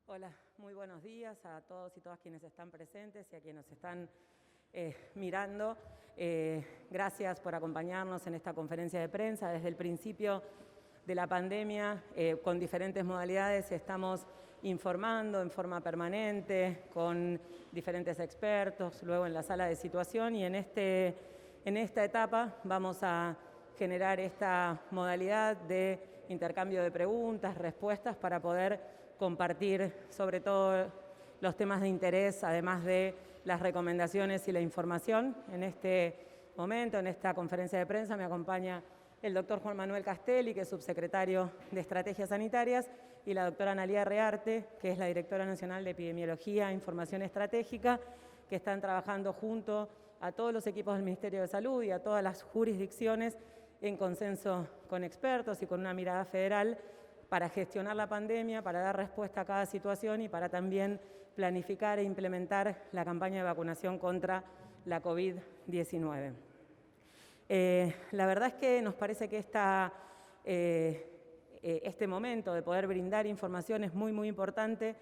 Hola, muy buenos días a todos y todas quienes están presentes y a quienes nos están mirando. Gracias por acompañarnos en esta conferencia de prensa. Desde el principio de la pandemia, con diferentes modalidades, estamos informando en forma permanente con diferentes expertos, luego en la sala de situación, y en esta etapa vamos a generar esta modalidad de intercambio de preguntas, respuestas, para poder compartir sobre todo los temas de interés, además de las recomendaciones y la información. En este momento, en esta conferencia de prensa, me acompaña el doctor Juan Manuel Castelli, que es subsecretario de Estrategias Sanitarias, y la doctora Analía Rearte, que es la directora nacional de Epidemiología e Información Estratégica, que están trabajando junto a todos los equipos del Ministerio de Salud y a todas las jurisdicciones en consenso con expertos y con una mirada federal para gestionar la pandemia, para dar respuesta a cada situación y para también planificar e implementar la campaña de vacunación contra la COVID-19. La verdad es que nos parece que este momento de poder brindar información es muy importante.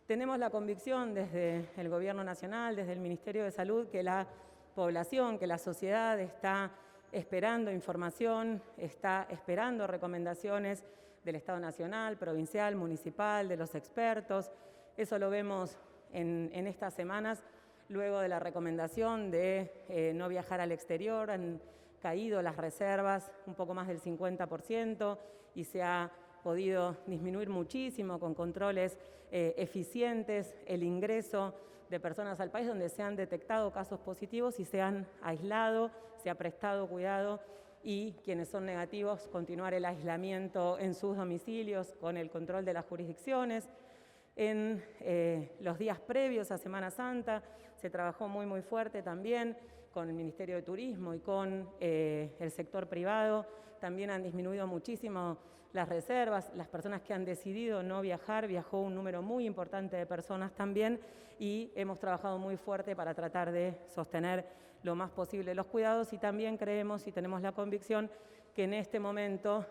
Tenemos la convicción desde el Gobierno Nacional, desde el Ministerio de Salud, que la población, que la sociedad está esperando información, está esperando recomendaciones del Estado nacional, provincial, municipal, de los expertos. Eso lo vemos en estas semanas, luego de la recomendación de no viajar al exterior. Han caído las reservas un poco más del 50% y se ha podido disminuir muchísimo con controles eficientes el ingreso de personas al país donde se han detectado casos positivos y se han aislado, se ha prestado cuidado, y quienes son negativos continuar el aislamiento en sus domicilios con el control de las jurisdicciones. En los días previos a Semana Santa se trabajó muy fuerte también con el Ministerio de Turismo y con el sector privado. También han disminuido muchísimo las reservas. Las personas que han decidido no viajar, viajó un número muy importante de personas también, y hemos trabajado muy fuerte para tratar de sostener lo más posible los cuidados, y también creemos y tenemos la convicción que en este momento,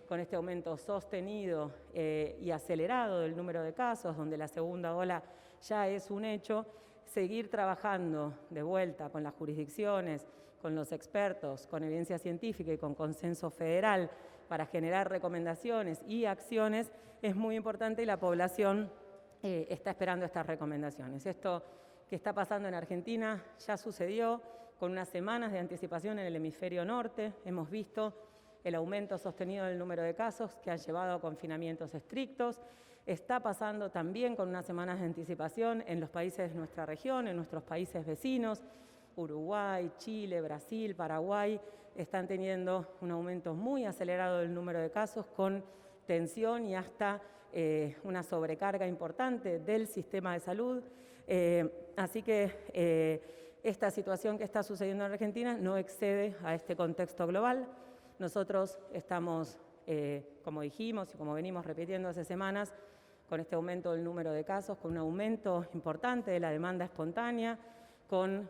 con este aumento sostenido y acelerado del número de casos, donde la segunda ola ya es un hecho, seguir trabajando de vuelta con las jurisdicciones, con los expertos, con evidencia científica y con consenso federal para generar recomendaciones y acciones es muy importante, y la población está esperando estas recomendaciones. Esto que está pasando en Argentina ya sucedió con unas semanas de anticipación en el hemisferio norte. Hemos visto el aumento sostenido del número de casos que han llevado a confinamientos estrictos. Está pasando también con unas semanas de anticipación en los países de nuestra región, en nuestros países vecinos. Uruguay, Chile, Brasil, Paraguay están teniendo un aumento muy acelerado del número de casos, con tensión y hasta una sobrecarga importante del sistema de salud. Así que esta situación que está sucediendo en Argentina no excede a este contexto global. Nosotros estamos, como dijimos y como venimos repitiendo hace semanas, con este aumento del número de casos, con un aumento importante de la demanda espontánea, con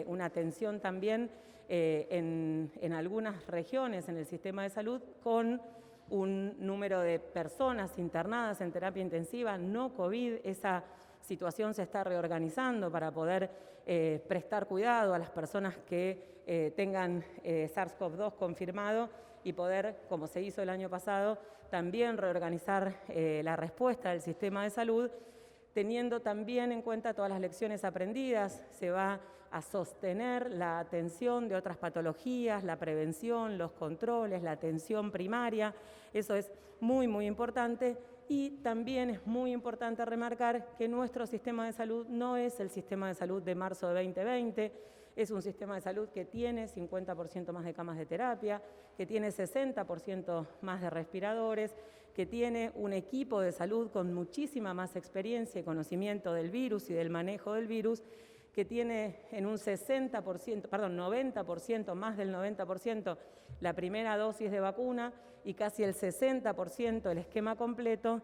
una tensión también en algunas regiones en el sistema de salud, con un número de personas internadas en terapia intensiva no COVID. Esa situación se está reorganizando para poder prestar cuidado a las personas que tengan SARS-CoV-2 confirmado y poder, como se hizo el año pasado, también reorganizar la respuesta del sistema de salud, teniendo también en cuenta todas las lecciones aprendidas. Se va a sostener la atención de otras patologías, la prevención, los controles, la atención primaria. Eso es muy importante. Y también es muy importante remarcar que nuestro sistema de salud no es el sistema de salud de marzo de 2020, es un sistema de salud que tiene 50% más de camas de terapia, que tiene 60% más de respiradores, que tiene un equipo de salud con muchísima más experiencia y conocimiento del virus y del manejo del virus, que tiene en un 90%, más del 90%, la primera dosis de vacuna y casi el 60% el esquema completo,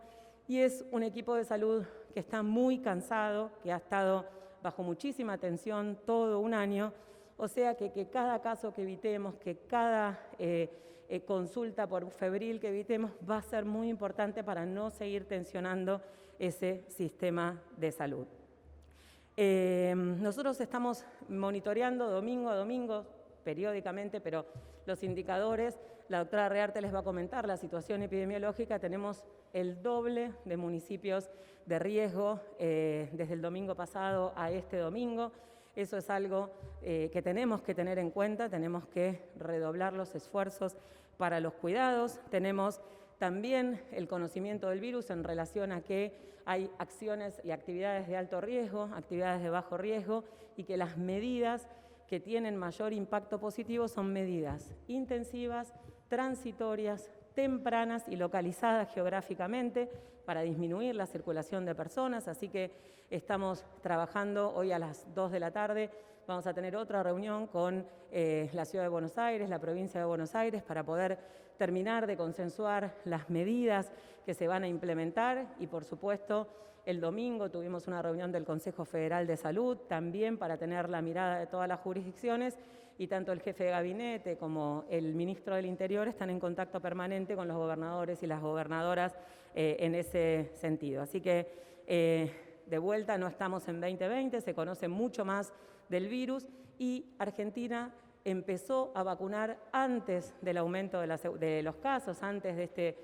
y es un equipo de salud que está muy cansado, que ha estado bajo muchísima tensión todo un año. O sea que cada caso que evitemos, que cada consulta por febril que evitemos va a ser muy importante para no seguir tensionando ese sistema de salud. Nosotros estamos monitoreando domingo a domingo, periódicamente, pero los indicadores, la doctora Rearte les va a comentar la situación epidemiológica. Tenemos el doble de municipios de riesgo desde el domingo pasado a este domingo. Eso es algo que tenemos que tener en cuenta, tenemos que redoblar los esfuerzos para los cuidados. Tenemos también el conocimiento del virus en relación a que hay acciones y actividades de alto riesgo, actividades de bajo riesgo, y que las medidas que tienen mayor impacto positivo son medidas intensivas, transitorias, tempranas y localizadas geográficamente para disminuir la circulación de personas. Así que estamos trabajando hoy a las 2 de la tarde. Vamos a tener otra reunión con la Ciudad de Buenos Aires, la provincia de Buenos Aires, para poder terminar de consensuar las medidas que se van a implementar. Y, por supuesto, el domingo tuvimos una reunión del Consejo Federal de Salud, también para tener la mirada de todas las jurisdicciones, y tanto el jefe de gabinete como el ministro del Interior están en contacto permanente con los gobernadores y las gobernadoras en ese sentido. Así que, de vuelta, no estamos en 2020, se conoce mucho más del virus, y Argentina empezó a vacunar antes del aumento de los casos, antes de este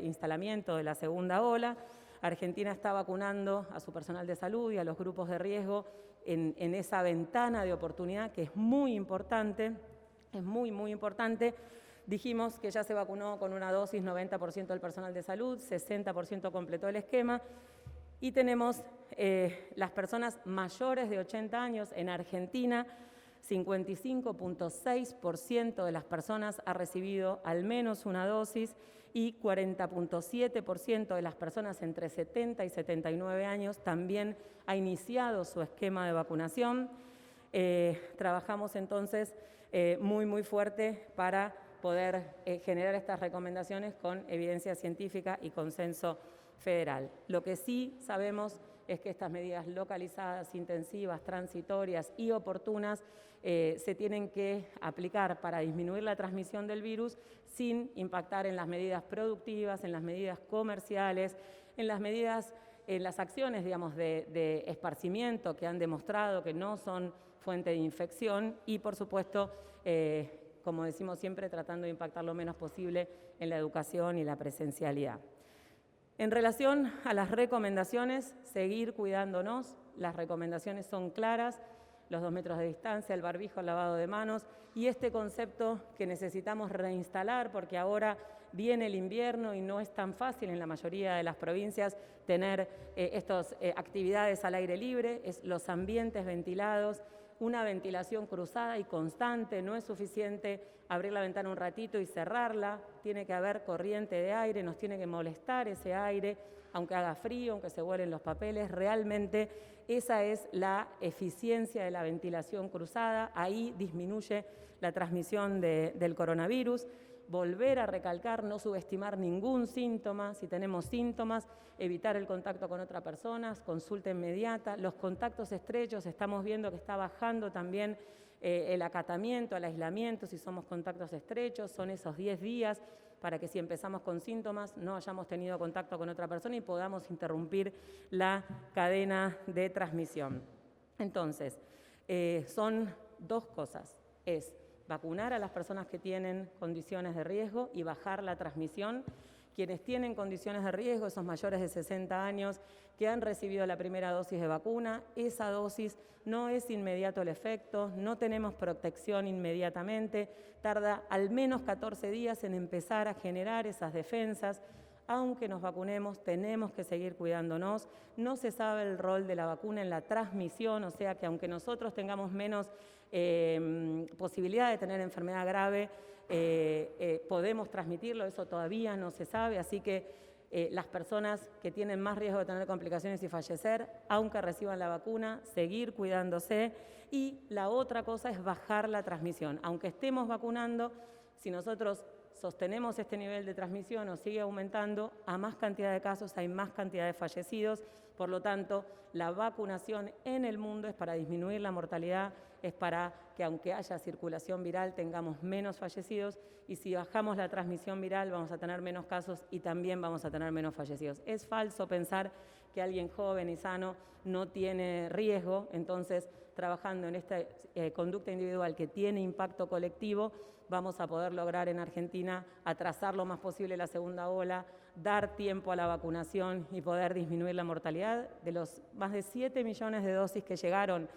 instalamiento de la segunda ola. Argentina está vacunando a su personal de salud y a los grupos de riesgo en esa ventana de oportunidad que es muy importante, es muy, muy importante. Dijimos que ya se vacunó con una dosis 90% del personal de salud, 60% completó el esquema, y tenemos las personas mayores de 80 años en Argentina. 55.6% de las personas ha recibido al menos una dosis y 40.7% de las personas entre 70 y 79 años también ha iniciado su esquema de vacunación. Trabajamos entonces muy, muy fuerte para poder generar estas recomendaciones con evidencia científica y consenso federal. Lo que sí sabemos es que estas medidas localizadas, intensivas, transitorias y oportunas se tienen que aplicar para disminuir la transmisión del virus sin impactar en las medidas productivas, en las medidas comerciales, en las acciones, digamos, de esparcimiento que han demostrado que no son fuente de infección, y, por supuesto, como decimos siempre, tratando de impactar lo menos posible en la educación y la presencialidad. En relación a las recomendaciones, seguir cuidándonos. Las recomendaciones son claras: los 2 metros de distancia, el barbijo, el lavado de manos, y este concepto que necesitamos reinstalar, porque ahora viene el invierno y no es tan fácil en la mayoría de las provincias tener estas actividades al aire libre, los ambientes ventilados. Una ventilación cruzada y constante, no es suficiente abrir la ventana un ratito y cerrarla, tiene que haber corriente de aire, nos tiene que molestar ese aire, aunque haga frío, aunque se vuelen los papeles. Realmente esa es la eficiencia de la ventilación cruzada, ahí disminuye la transmisión del coronavirus. Volver a recalcar, no subestimar ningún síntoma. Si tenemos síntomas, evitar el contacto con otras personas, consulta inmediata. Los contactos estrechos, estamos viendo que está bajando también el acatamiento, el aislamiento, si somos contactos estrechos. Son esos 10 días para que, si empezamos con síntomas, no hayamos tenido contacto con otra persona y podamos interrumpir la cadena de transmisión. Entonces, son 2 cosas. Es vacunar a las personas que tienen condiciones de riesgo y bajar la transmisión. Quienes tienen condiciones de riesgo, esos mayores de 60 años que han recibido la primera dosis de vacuna, esa dosis no es inmediato el efecto, no tenemos protección inmediatamente, tarda al menos 14 días en empezar a generar esas defensas. Aunque nos vacunemos, tenemos que seguir cuidándonos. No se sabe el rol de la vacuna en la transmisión, o sea que aunque nosotros tengamos menos posibilidad de tener enfermedad grave, podemos transmitirlo, eso todavía no se sabe. Así que las personas que tienen más riesgo de tener complicaciones y fallecer, aunque reciban la vacuna, seguir cuidándose. Y la otra cosa es bajar la transmisión. Aunque estemos vacunando, si nosotros sostenemos este nivel de transmisión o sigue aumentando, a más cantidad de casos hay más cantidad de fallecidos. Por lo tanto, la vacunación en el mundo es para disminuir la mortalidad es para que aunque haya circulación viral tengamos menos fallecidos, y si bajamos la transmisión viral vamos a tener menos casos y también vamos a tener menos fallecidos. Es falso pensar que alguien joven y sano no tiene riesgo, entonces trabajando en esta conducta individual que tiene impacto colectivo, vamos a poder lograr en Argentina atrasar lo más posible la segunda ola, dar tiempo a la vacunación y poder disminuir la mortalidad. De los más de 7 millones de dosis que llegaron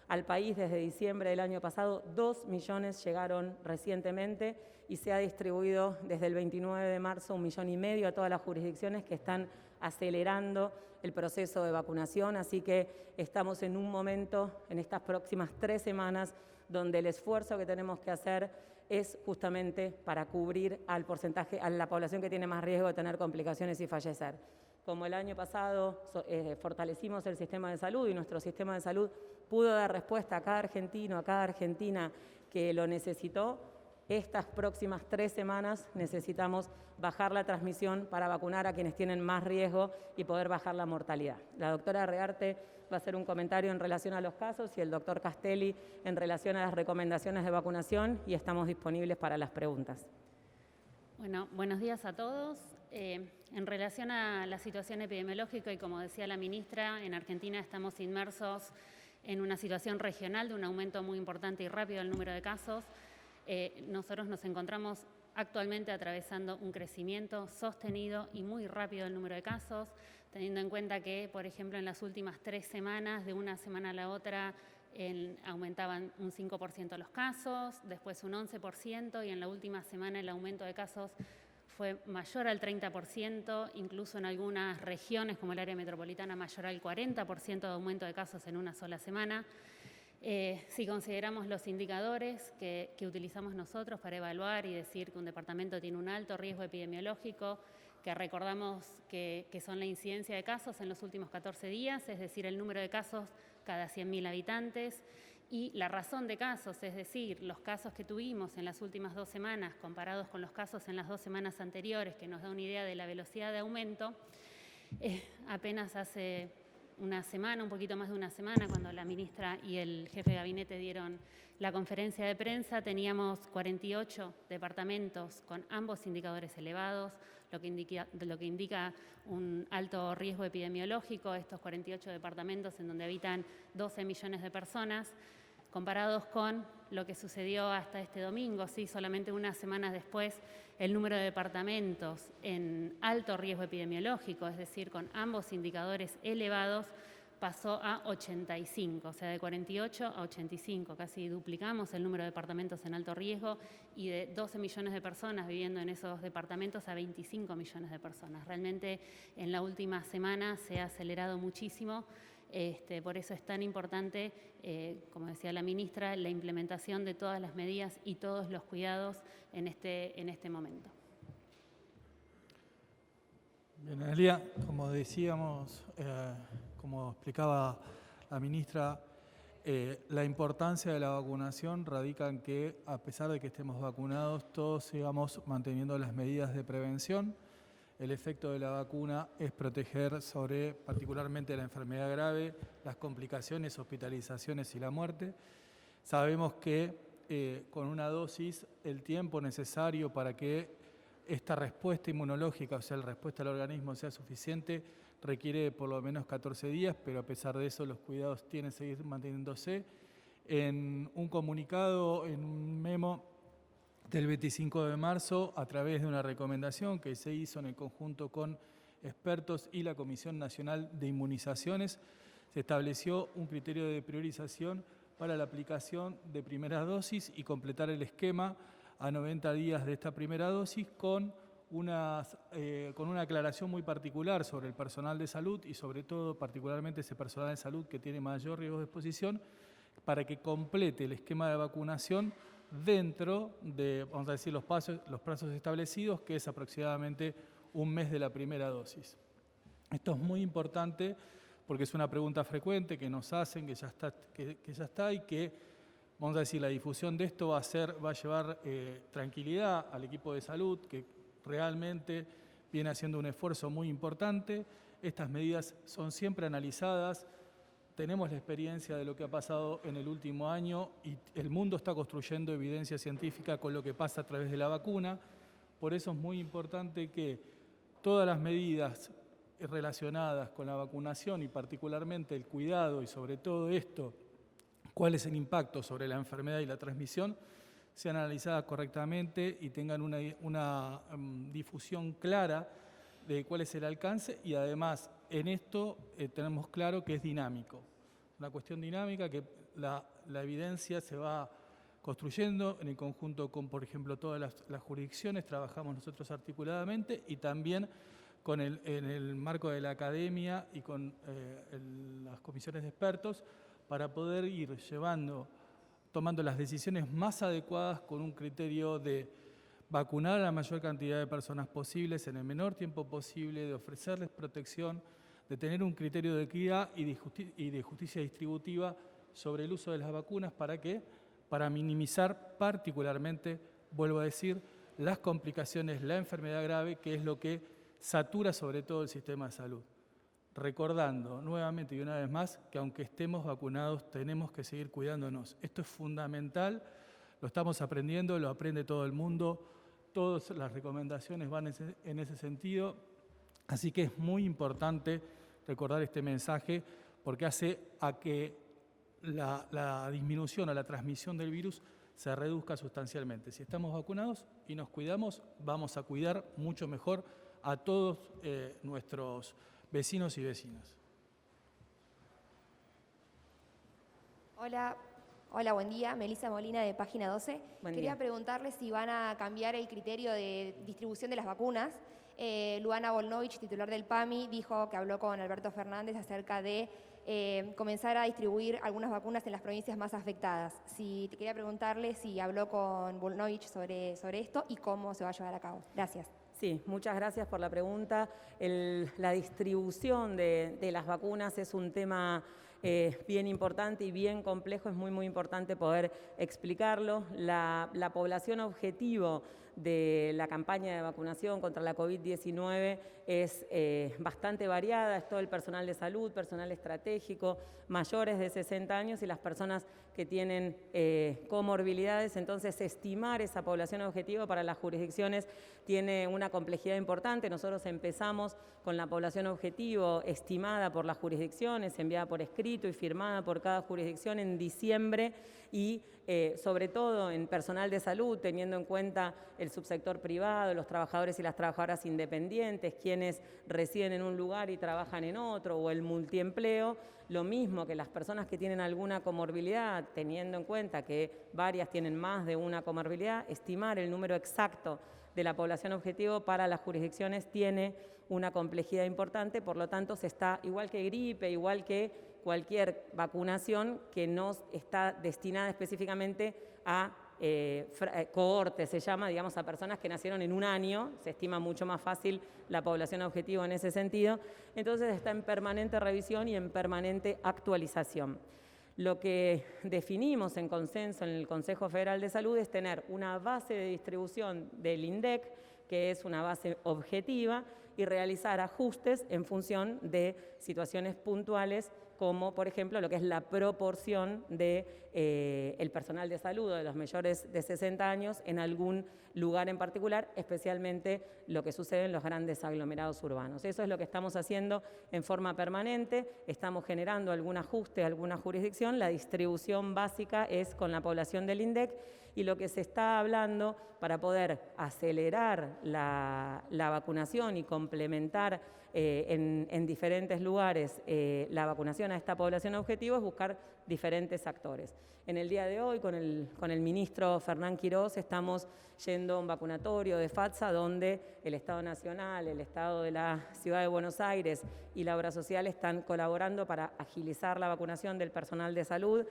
al país desde diciembre del año pasado, 2 millones llegaron recientemente y se ha distribuido desde el 29 de marzo 1,5 millones a todas las jurisdicciones que están acelerando el proceso de vacunación, así que estamos en un momento, en estas próximas 3 semanas, donde el esfuerzo que tenemos que hacer es justamente para cubrir al porcentaje, a la población que tiene más riesgo de tener complicaciones y fallecer. Como el año pasado fortalecimos el sistema de salud y nuestro sistema de salud pudo dar respuesta a cada argentino, a cada argentina que lo necesitó, estas próximas 3 semanas necesitamos bajar la transmisión para vacunar a quienes tienen más riesgo y poder bajar la mortalidad. La doctora Rearte va a hacer un comentario en relación a los casos y el doctor Castelli en relación a las recomendaciones de vacunación y estamos disponibles para las preguntas. Bueno, buenos días a todos. En relación a la situación epidemiológica y como decía la ministra, en Argentina estamos inmersos en una situación regional de un aumento muy importante y rápido del número de casos. Nosotros nos encontramos actualmente atravesando un crecimiento sostenido y muy rápido del número de casos, teniendo en cuenta que, por ejemplo, en las últimas 3 semanas, de una semana a la otra, aumentaban un 5% los casos, después un 11% y en la última semana el aumento de casos fue mayor al 30%, incluso en algunas regiones como el área metropolitana mayor al 40% de aumento de casos en una sola semana. Si consideramos los indicadores que utilizamos nosotros para evaluar y decir que un departamento tiene un alto riesgo epidemiológico, que recordamos que son la incidencia de casos en los últimos 14 días, es decir, el número de casos cada 100.000 habitantes, y la razón de casos, es decir, los casos que tuvimos en las últimas 2 semanas comparados con los casos en las 2 semanas anteriores, que nos da una idea de la velocidad de aumento, apenas hace una semana, un poquito más de una semana, cuando la ministra y el jefe de gabinete dieron la conferencia de prensa, teníamos 48 departamentos con ambos indicadores elevados, lo que indica un alto riesgo epidemiológico, estos 48 departamentos en donde habitan 12 millones de personas, comparados con lo que sucedió hasta este domingo, sí, solamente unas semanas después, el número de departamentos en alto riesgo epidemiológico, es decir, con ambos indicadores elevados, pasó a 85, o sea, de 48 a 85, casi duplicamos el número de departamentos en alto riesgo y de 12 millones de personas viviendo en esos departamentos a 25 millones de personas. Realmente en la última semana se ha acelerado muchísimo. Por eso es tan importante, como decía la ministra, la implementación de todas las medidas y todos los cuidados en este momento. Bien, Analia, como decíamos, como explicaba la ministra, la importancia de la vacunación radica en que, a pesar de que estemos vacunados, todos sigamos manteniendo las medidas de prevención. El efecto de la vacuna es proteger sobre particularmente la enfermedad grave, las complicaciones, hospitalizaciones y la muerte. Sabemos que con una dosis el tiempo necesario para que esta respuesta inmunológica, o sea, la respuesta del organismo sea suficiente, requiere por lo menos 14 días, pero a pesar de eso los cuidados tienen que seguir manteniéndose. En un comunicado, en un memo del 25 de marzo, a través de una recomendación que se hizo en el conjunto con expertos y la Comisión Nacional de Inmunizaciones, se estableció un criterio de priorización para la aplicación de primera dosis y completar el esquema a 90 días de esta primera dosis con una aclaración muy particular sobre el personal de salud y sobre todo particularmente ese personal de salud que tiene mayor riesgo de exposición para que complete el esquema de vacunación dentro de, vamos a decir, los plazos establecidos, que es aproximadamente un mes de la primera dosis. Esto es muy importante porque es una pregunta frecuente que nos hacen, que ya está y que, vamos a decir, la difusión de esto va a llevar tranquilidad al equipo de salud, que realmente viene haciendo un esfuerzo muy importante. Estas medidas son siempre analizadas tenemos la experiencia de lo que ha pasado en el último año y el mundo está construyendo evidencia científica con lo que pasa a través de la vacuna. Por eso es muy importante que todas las medidas relacionadas con la vacunación y particularmente el cuidado y sobre todo esto, cuál es el impacto sobre la enfermedad y la transmisión, sean analizadas correctamente y tengan una difusión clara de cuál es el alcance y además en esto tenemos claro que es dinámico, una cuestión dinámica que la evidencia se va construyendo en el conjunto con, por ejemplo, todas las jurisdicciones, trabajamos nosotros articuladamente y también en el marco de la academia y con las comisiones de expertos para poder ir tomando las decisiones más adecuadas con un criterio de vacunar a la mayor cantidad de personas posibles en el menor tiempo posible, de ofrecerles protección, de tener un criterio de equidad y de justicia distributiva sobre el uso de las vacunas. ¿Para qué? Para minimizar particularmente, vuelvo a decir, las complicaciones, la enfermedad grave, que es lo que satura sobre todo el sistema de salud. Recordando nuevamente y una vez más que aunque estemos vacunados tenemos que seguir cuidándonos. Esto es fundamental, lo estamos aprendiendo, lo aprende todo el mundo, todas las recomendaciones van en ese sentido, así que es muy importante recordar este mensaje porque hace a que la disminución o la transmisión del virus se reduzca sustancialmente. Si estamos vacunados y nos cuidamos, vamos a cuidar mucho mejor a todos nuestros vecinos y vecinas. Hola, buen día. Melissa Molina de Página 12. Quería preguntarle si van a cambiar el criterio de distribución de las vacunas. Luana Volnovich, titular del PAMI, dijo que habló con Alberto Fernández acerca de comenzar a distribuir algunas vacunas en las provincias más afectadas. Quería preguntarle si habló con Volnovich sobre esto y cómo se va a llevar a cabo. Gracias. Sí, muchas gracias por la pregunta. La distribución de las vacunas es un tema bien importante y bien complejo. Es muy importante poder explicarlo. La población objetivo de la campaña de vacunación contra la COVID-19 es bastante variada. Es todo el personal de salud, personal estratégico, mayores de 60 años y las personas que tienen comorbilidades. Entonces, estimar esa población objetivo para las jurisdicciones tiene una complejidad importante. Nosotros empezamos con la población objetivo estimada por las jurisdicciones, enviada por escrito y firmada por cada jurisdicción en diciembre y sobre todo en personal de salud, teniendo en cuenta el subsector privado, los trabajadores y las trabajadoras independientes, quienes residen en un lugar y trabajan en otro, o el multiempleo, lo mismo que las personas que tienen alguna comorbilidad, teniendo en cuenta que varias tienen más de una comorbilidad, estimar el número exacto de la población objetivo para las jurisdicciones tiene una complejidad importante, por lo tanto se está, igual que gripe, igual que cualquier vacunación que no está destinada específicamente a cohorte, se llama, digamos, a personas que nacieron en un año, se estima mucho más fácil la población objetivo en ese sentido, entonces está en permanente revisión y en permanente actualización. Lo que definimos en consenso en el Consejo Federal de Salud es tener una base de distribución del INDEC, que es una base objetiva, y realizar ajustes en función de situaciones puntuales, como por ejemplo lo que es la proporción de el personal de salud de los mayores de 60 años en algún lugar en particular, especialmente lo que sucede en los grandes aglomerados urbanos. Eso es lo que estamos haciendo en forma permanente, estamos generando algún ajuste a alguna jurisdicción, la distribución básica es con la población del INDEC y lo que se está hablando para poder acelerar la vacunación y complementar en diferentes lugares la vacunación a esta población objetivo es buscar diferentes actores. En el día de hoy, con el ministro Fernán Quirós, estamos yendo a un vacunatorio de FATSA donde el Estado Nacional, el Estado de la Ciudad de Buenos Aires y la Obra Social están colaborando para agilizar la vacunación del personal de salud.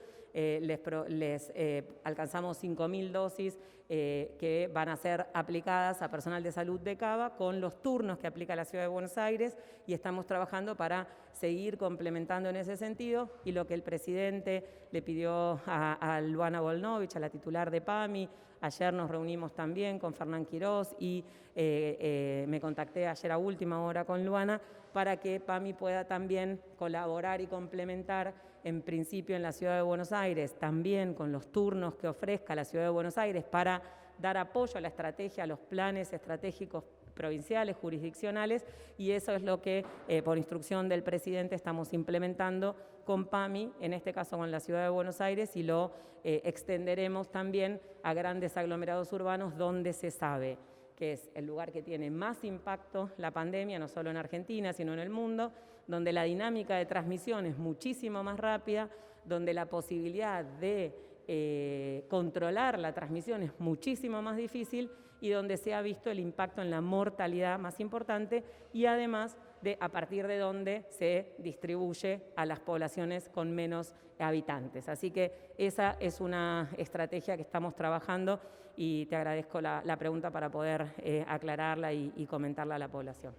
Alcanzamos 5.000 dosis que van a ser aplicadas a personal de salud de Cava con los turnos que aplica la Ciudad de Buenos Aires y estamos trabajando para seguir complementando en ese sentido, y lo que el presidente le pidió a Luana Volnovich, a la titular de PAMI. Ayer nos reunimos también con Fernán Quirós y me contacté ayer a última hora con Luana para que PAMI pueda también colaborar y complementar, en principio en la Ciudad de Buenos Aires, también con los turnos que ofrezca la Ciudad de Buenos Aires para dar apoyo a la estrategia, a los planes estratégicos provinciales, jurisdiccionales, y eso es lo que por instrucción del presidente estamos implementando con PAMI, en este caso con la Ciudad de Buenos Aires, y lo extenderemos también a grandes aglomerados urbanos donde se sabe que es el lugar que tiene más impacto la pandemia, no solo en Argentina, sino en el mundo, donde la dinámica de transmisión es muchísimo más rápida, donde la posibilidad de controlar la transmisión es muchísimo más difícil y donde se ha visto el impacto en la mortalidad más importante y además a partir de donde se distribuye a las poblaciones con menos habitantes. Así que esa es una estrategia que estamos trabajando y te agradezco la pregunta para poder aclararla y comentarla a la población.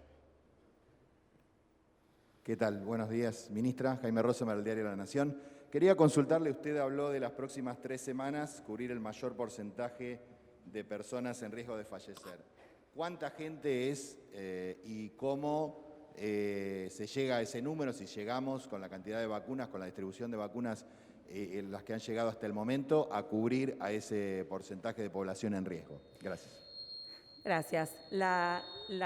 ¿Qué tal? Buenos días, ministra. Jaime Rosemer, del Diario La Nación. Quería consultarle, usted habló de las próximas 3 semanas cubrir el mayor porcentaje de personas en riesgo de fallecer. ¿Cuánta gente es y cómo se llega a ese número, si llegamos con la cantidad de vacunas, con la distribución de vacunas las que han llegado hasta el momento, a cubrir a ese porcentaje de población en riesgo? Gracias. Gracias. La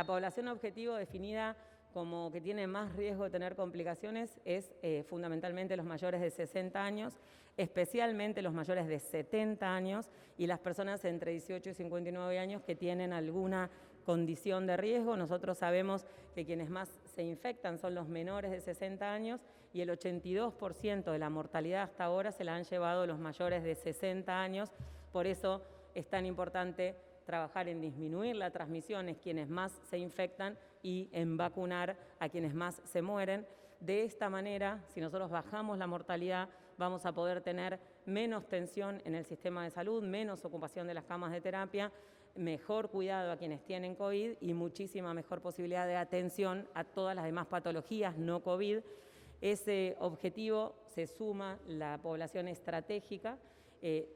población objetivo definida como que tiene más riesgo de tener complicaciones es fundamentalmente los mayores de 60 años, especialmente los mayores de 70 años y las personas entre 18 y 59 años que tienen alguna condición de riesgo. Nosotros sabemos que quienes más se infectan son los menores de 60 años y el 82% de la mortalidad hasta ahora se la han llevado los mayores de 60 años. Por eso es tan importante trabajar en disminuir la transmisión en quienes más se infectan y en vacunar a quienes más se mueren. De esta manera, si nosotros bajamos la mortalidad, vamos a poder tener menos tensión en el sistema de salud, menos ocupación de las camas de terapia, mejor cuidado a quienes tienen COVID y muchísima mejor posibilidad de atención a todas las demás patologías no COVID. Ese objetivo se suma la población estratégica.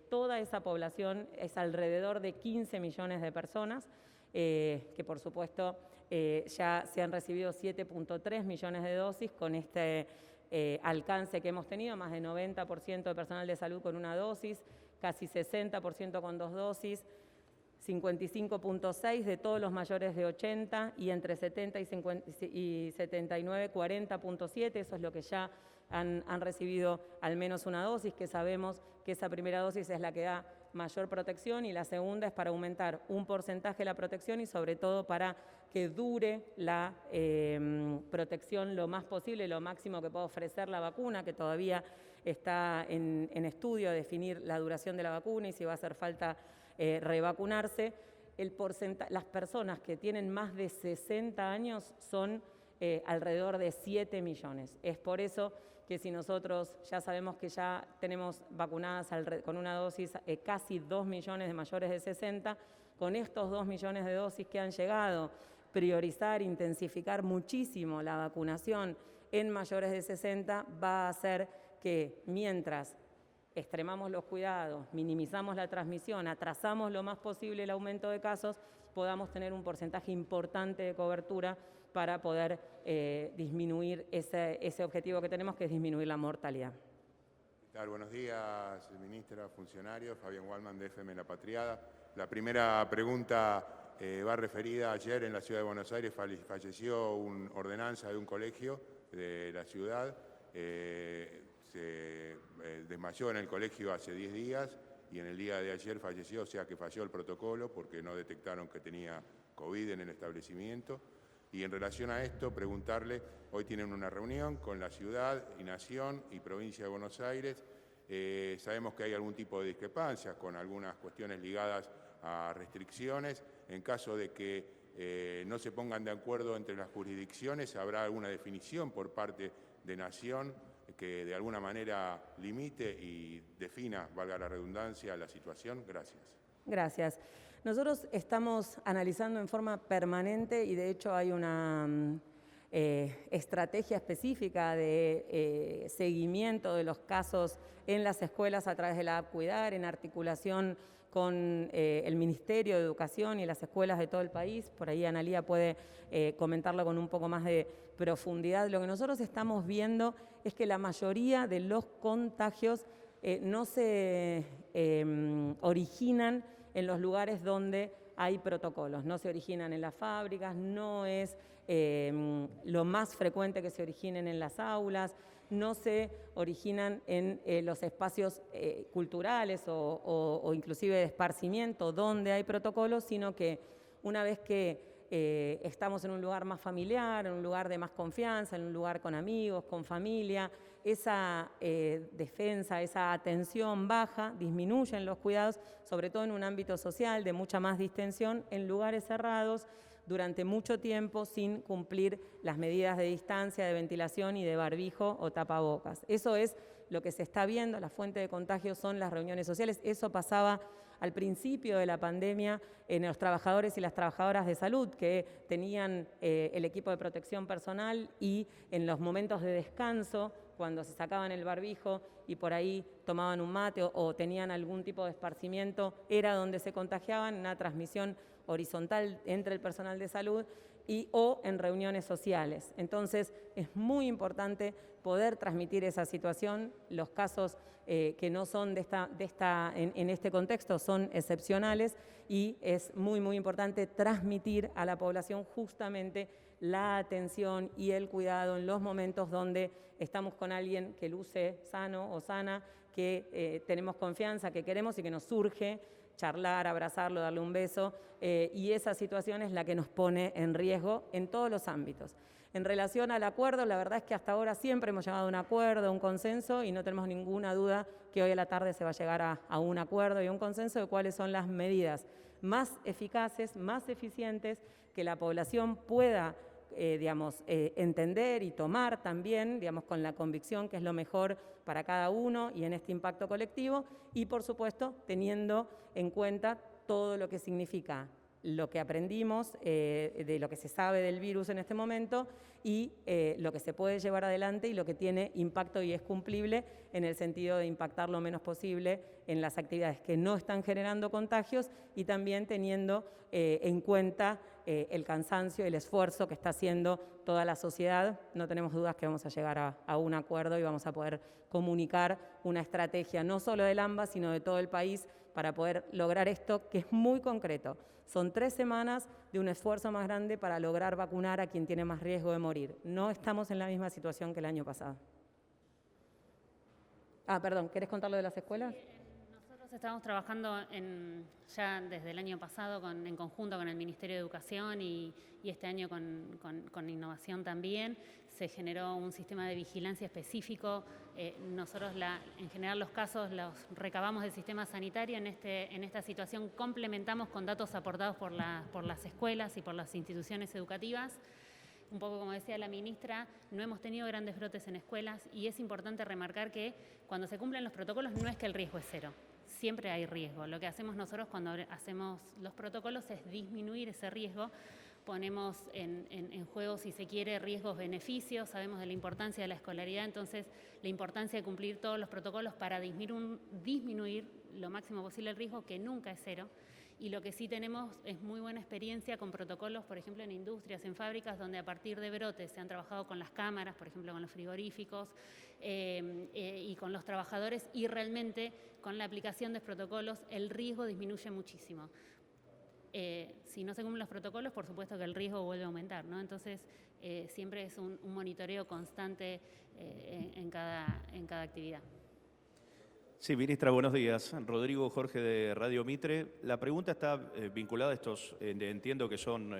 Toda esa población es alrededor de 15 millones de personas, que por supuesto ya se han recibido 7.3 millones de dosis con este alcance que hemos tenido, más de 90% de personal de salud con una dosis, casi 60% con 2 dosis, 55.6 de todos los mayores de 80 y entre 70 y 79, 40.7, eso es lo que ya han recibido al menos una dosis, que sabemos que esa primera dosis es la que da mayor protección y la segunda es para aumentar un porcentaje de la protección y sobre todo para que dure la protección lo más posible, lo máximo que pueda ofrecer la vacuna, que todavía está en estudio definir la duración de la vacuna y si va a hacer falta revacunarse. Las personas que tienen más de 60 años son alrededor de 7 millones. Es por eso que si nosotros ya sabemos que ya tenemos vacunadas con una dosis casi 2 millones de mayores de 60, con estos 2 millones de dosis que han llegado, priorizar, intensificar muchísimo la vacunación en mayores de 60 va a hacer que mientras extremamos los cuidados, minimizamos la transmisión, atrasamos lo más posible el aumento de casos, podamos tener un porcentaje importante de cobertura para poder disminuir ese objetivo que tenemos, que es disminuir la mortalidad. ¿Qué tal? Buenos días, ministra, funcionarios. Fabián Waldman, de FM La Patriada. La primera pregunta va referida ayer en la Ciudad de Buenos Aires. Falleció una ordenanza de un colegio de la ciudad. Se desmayó en el colegio hace 10 días y en el día de ayer falleció, o sea que falló el protocolo porque no detectaron que tenía COVID en el establecimiento. Y en relación a esto, preguntarle, hoy tienen una reunión con la ciudad y nación y provincia de Buenos Aires. Sabemos que hay algún tipo de discrepancias con algunas cuestiones ligadas a restricciones. En caso de que no se pongan de acuerdo entre las jurisdicciones, ¿habrá alguna definición por parte de nación que de alguna manera limite y defina, valga la redundancia, la situación? Gracias. Gracias. Nosotros estamos analizando en forma permanente y de hecho hay una estrategia específica de seguimiento de los casos en las escuelas a través de la app Cuidar, en articulación con el Ministerio de Educación y las escuelas de todo el país. Por ahí Analía puede comentarlo con un poco más de profundidad. Lo que nosotros estamos viendo es que la mayoría de los contagios no se originan en los lugares donde hay protocolos, no se originan en las fábricas, no es lo más frecuente que se originen en las aulas, no se originan en los espacios culturales o inclusive de esparcimiento donde hay protocolos, sino que una vez que estamos en un lugar más familiar, en un lugar de más confianza, en un lugar con amigos, con familia, esa defensa, esa atención baja, disminuyen los cuidados, sobre todo en un ámbito social de mucha más distensión, en lugares cerrados, durante mucho tiempo sin cumplir las medidas de distancia, de ventilación y de barbijo o tapabocas. Eso es lo que se está viendo, la fuente de contagio son las reuniones sociales. Eso pasaba al principio de la pandemia en los trabajadores y las trabajadoras de salud que tenían el equipo de protección personal y en los momentos de descanso, cuando se sacaban el barbijo y por ahí tomaban un mate o tenían algún tipo de esparcimiento, era donde se contagiaban, una transmisión horizontal entre el personal de salud o en reuniones sociales. Entonces, es muy importante poder transmitir esa situación. Los casos que no son en este contexto son excepcionales y es muy, muy importante transmitir a la población justamente la atención y el cuidado en los momentos donde estamos con alguien que luce sano o sana, que tenemos confianza, que queremos y que nos surge charlar, abrazarlo, darle un beso, y esa situación es la que nos pone en riesgo en todos los ámbitos. En relación al acuerdo, la verdad es que hasta ahora siempre hemos llegado a un acuerdo, a un consenso, y no tenemos ninguna duda que hoy a la tarde se va a llegar a un acuerdo y a un consenso de cuáles son las medidas más eficaces, más eficientes, que la población pueda entender y tomar también, con la convicción que es lo mejor para cada uno y en este impacto colectivo, y por supuesto teniendo en cuenta todo lo que significa lo que aprendimos, de lo que se sabe del virus en este momento y lo que se puede llevar adelante y lo que tiene impacto y es cumplible en el sentido de impactar lo menos posible en las actividades que no están generando contagios y también teniendo en cuenta el cansancio y el esfuerzo que está haciendo toda la sociedad. No tenemos dudas que vamos a llegar a un acuerdo y vamos a poder comunicar una estrategia no solo del AMBA, sino de todo el país para poder lograr esto que es muy concreto. Son 3 semanas de un esfuerzo más grande para lograr vacunar a quien tiene más riesgo de morir. No estamos en la misma situación que el año pasado. Perdón, ¿querés contar lo de las escuelas? Nosotros estamos trabajando ya desde el año pasado en conjunto con el Ministerio de Educación y este año con Innovación también. Se generó un sistema de vigilancia específico. Nosotros en general los casos los recabamos del sistema sanitario. En esta situación complementamos con datos aportados por las escuelas y por las instituciones educativas. Un poco como decía la ministra, no hemos tenido grandes brotes en escuelas y es importante remarcar que cuando se cumplen los protocolos no es que el riesgo es cero. Siempre hay riesgo. Lo que hacemos nosotros cuando hacemos los protocolos es disminuir ese riesgo. Ponemos en juego, si se quiere, riesgos-beneficios. Sabemos de la importancia de la escolaridad, entonces la importancia de cumplir todos los protocolos para disminuir lo máximo posible el riesgo, que nunca es cero. Y lo que sí tenemos es muy buena experiencia con protocolos, por ejemplo, en industrias, en fábricas, donde a partir de brotes se han trabajado con las cámaras, por ejemplo, con los frigoríficos y con los trabajadores, y realmente con la aplicación de protocolos el riesgo disminuye muchísimo. Si no se cumplen los protocolos, por supuesto que el riesgo vuelve a aumentar, ¿no? Entonces, siempre es un monitoreo constante en cada actividad. Sí, ministra, buenos días. Rodrigo Jorge de Radio Mitre. La pregunta está vinculada a estos, entiendo que son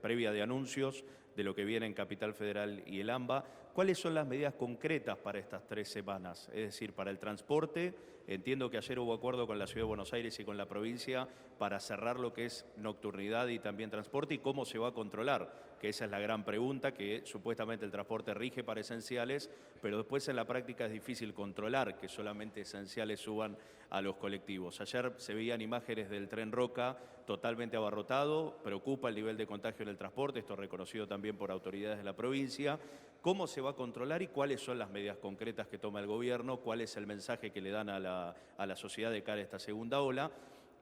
previa de anuncios de lo que viene en Capital Federal y el AMBA. ¿Cuáles son las medidas concretas para estas 3 semanas? Es decir, para el transporte, entiendo que ayer hubo acuerdo con la Ciudad de Buenos Aires y con la provincia para cerrar lo que es nocturnidad y también transporte, y cómo se va a controlar que esa es la gran pregunta, que supuestamente el transporte rige para esenciales, pero después en la práctica es difícil controlar que solamente esenciales suban a los colectivos. Ayer se veían imágenes del tren Roca totalmente abarrotado, preocupa el nivel de contagio en el transporte, esto reconocido también por autoridades de la provincia. ¿Cómo se va a controlar y cuáles son las medidas concretas que toma el gobierno? ¿Cuál es el mensaje que le dan a la sociedad de cara a esta segunda ola?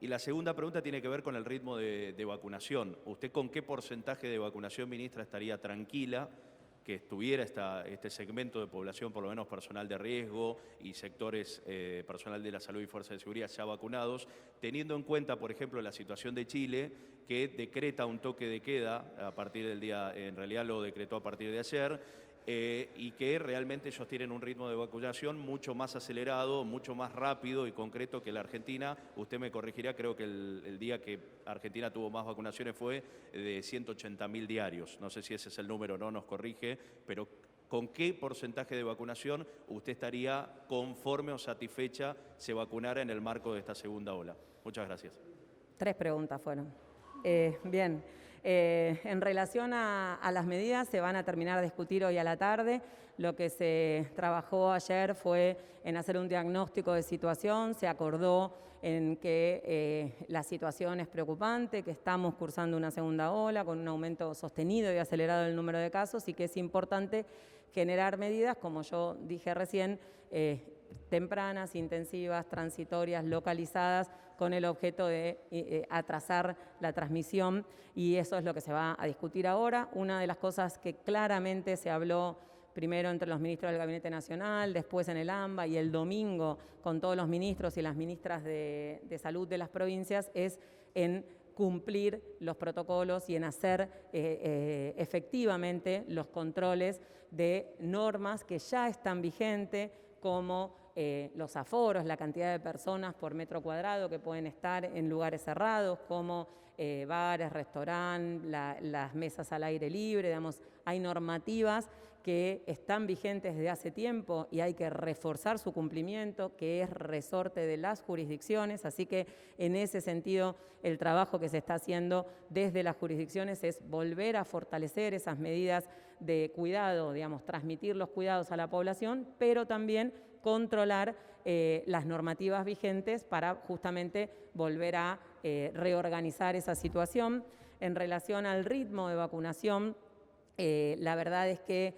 Y la segunda pregunta tiene que ver con el ritmo de vacunación. ¿Usted con qué porcentaje de vacunación, ministra, estaría tranquila que estuviera este segmento de población, por lo menos personal de riesgo y sectores personal de la salud y fuerza de seguridad ya vacunados, teniendo en cuenta, por ejemplo, la situación de Chile, que decreta un toque de queda a partir del día, en realidad lo decretó a partir de ayer, y que realmente ellos tienen un ritmo de vacunación mucho más acelerado, mucho más rápido y concreto que la Argentina? Usted me corregirá, creo que el día que Argentina tuvo más vacunaciones fue de 180.000 diarios. No sé si ese es el número, no nos corrige, pero ¿con qué porcentaje de vacunación usted estaría conforme o satisfecha se vacunara en el marco de esta segunda ola? Muchas gracias. 3 preguntas fueron. Bien. En relación a las medidas, se van a terminar de discutir hoy a la tarde. Lo que se trabajó ayer fue en hacer un diagnóstico de situación. Se acordó en que la situación es preocupante, que estamos cursando una segunda ola con un aumento sostenido y acelerado del número de casos y que es importante generar medidas, como yo dije recién, tempranas, intensivas, transitorias, localizadas, con el objeto de atrasar la transmisión, y eso es lo que se va a discutir ahora. Una de las cosas que claramente se habló primero entre los ministros del Gabinete Nacional, después en el AMBA y el domingo con todos los ministros y las ministras de salud de las provincias, es en cumplir los protocolos y en hacer efectivamente los controles de normas que ya están vigentes, como los aforos, la cantidad de personas por metro cuadrado que pueden estar en lugares cerrados, como bares, restaurantes, las mesas al aire libre. Digamos, hay normativas que están vigentes desde hace tiempo y hay que reforzar su cumplimiento, que es resorte de las jurisdicciones. Así que en ese sentido el trabajo que se está haciendo desde las jurisdicciones es volver a fortalecer esas medidas de cuidado, digamos, transmitir los cuidados a la población, pero también controlar las normativas vigentes para justamente volver a reorganizar esa situación. En relación al ritmo de vacunación, la verdad es que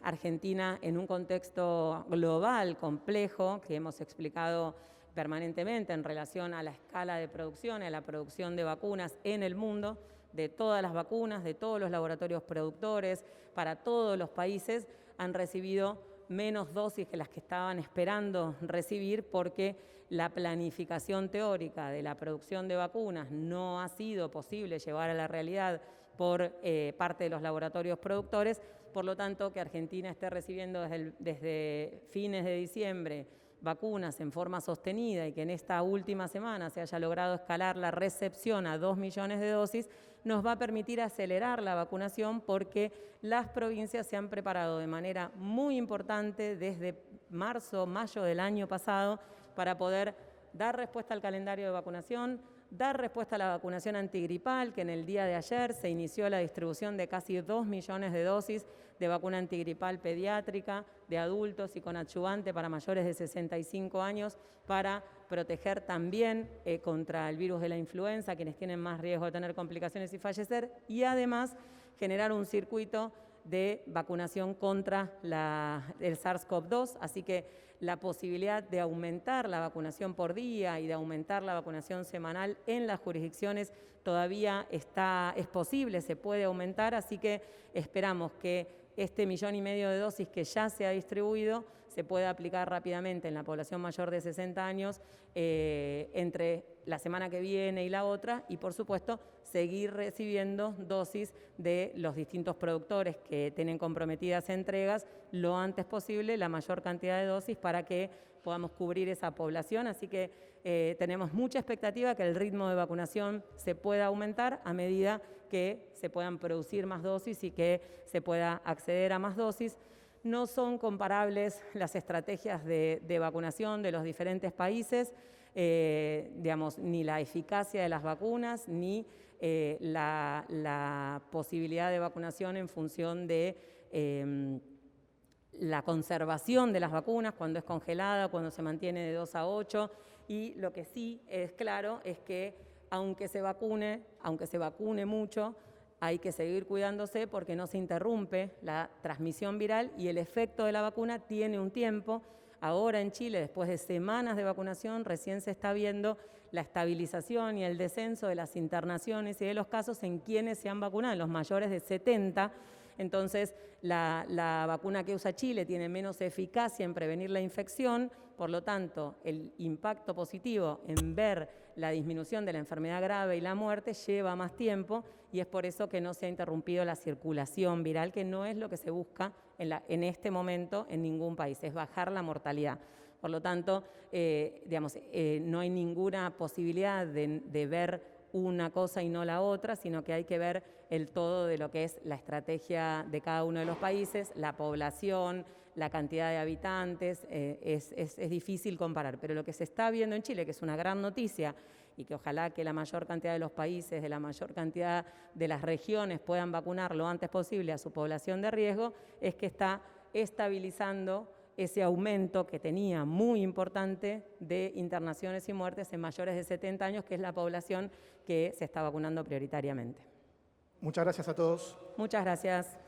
Argentina, en un contexto global complejo que hemos explicado permanentemente en relación a la escala de producción, a la producción de vacunas en el mundo, de todas las vacunas, de todos los laboratorios productores, para todos los países, han recibido menos dosis que las que estaban esperando recibir, porque la planificación teórica de la producción de vacunas no ha sido posible llevar a la realidad por parte de los laboratorios productores. Por lo tanto, que Argentina esté recibiendo desde fines de diciembre vacunas en forma sostenida y que en esta última semana se haya logrado escalar la recepción a 2 millones de dosis, nos va a permitir acelerar la vacunación, porque las provincias se han preparado de manera muy importante desde marzo, mayo del año pasado para poder dar respuesta al calendario de vacunación, dar respuesta a la vacunación antigripal, que en el día de ayer se inició la distribución de casi 2 millones de dosis de vacuna antigripal pediátrica, de adultos y con adyuvante para mayores de 65 años, para proteger también contra el virus de la influenza, quienes tienen más riesgo de tener complicaciones y fallecer, y además generar un circuito de vacunación contra el SARS-CoV-2, así que la posibilidad de aumentar la vacunación por día y de aumentar la vacunación semanal en las jurisdicciones todavía es posible, se puede aumentar, así que esperamos que este 1,5 millones de dosis que ya se ha distribuido se pueda aplicar rápidamente en la población mayor de 60 años entre la semana que viene y la otra, y por supuesto seguir recibiendo dosis de los distintos productores que tienen comprometidas entregas lo antes posible, la mayor cantidad de dosis, para que podamos cubrir esa población. Así que tenemos mucha expectativa que el ritmo de vacunación se pueda aumentar a medida que se puedan producir más dosis y que se pueda acceder a más dosis. No son comparables las estrategias de vacunación de los diferentes países, digamos, ni la eficacia de las vacunas, ni la posibilidad de vacunación en función de la conservación de las vacunas, cuando es congelada, cuando se mantiene de 2 a 8, y lo que sí es claro es que aunque se vacune mucho, hay que seguir cuidándose porque no se interrumpe la transmisión viral y el efecto de la vacuna tiene un tiempo. Ahora en Chile, después de semanas de vacunación, recién se está viendo la estabilización y el descenso de las internaciones y de los casos en quienes se han vacunado, en los mayores de 70. Entonces, la vacuna que usa Chile tiene menos eficacia en prevenir la infección, por lo tanto, el impacto positivo en ver la disminución de la enfermedad grave y la muerte lleva más tiempo y es por eso que no se ha interrumpido la circulación viral, que no es lo que se busca en este momento en ningún país, es bajar la mortalidad. Por lo tanto, no hay ninguna posibilidad de ver una cosa y no la otra, sino que hay que ver el todo de lo que es la estrategia de cada uno de los países, la población, la cantidad de habitantes, es difícil comparar. Pero lo que se está viendo en Chile, que es una gran noticia, y que ojalá que la mayor cantidad de los países, de la mayor cantidad de las regiones puedan vacunar lo antes posible a su población de riesgo, es que está estabilizando ese aumento que tenía muy importante de internaciones y muertes en mayores de 70 años, que es la población que se está vacunando prioritariamente. Muchas gracias a todos. Muchas gracias.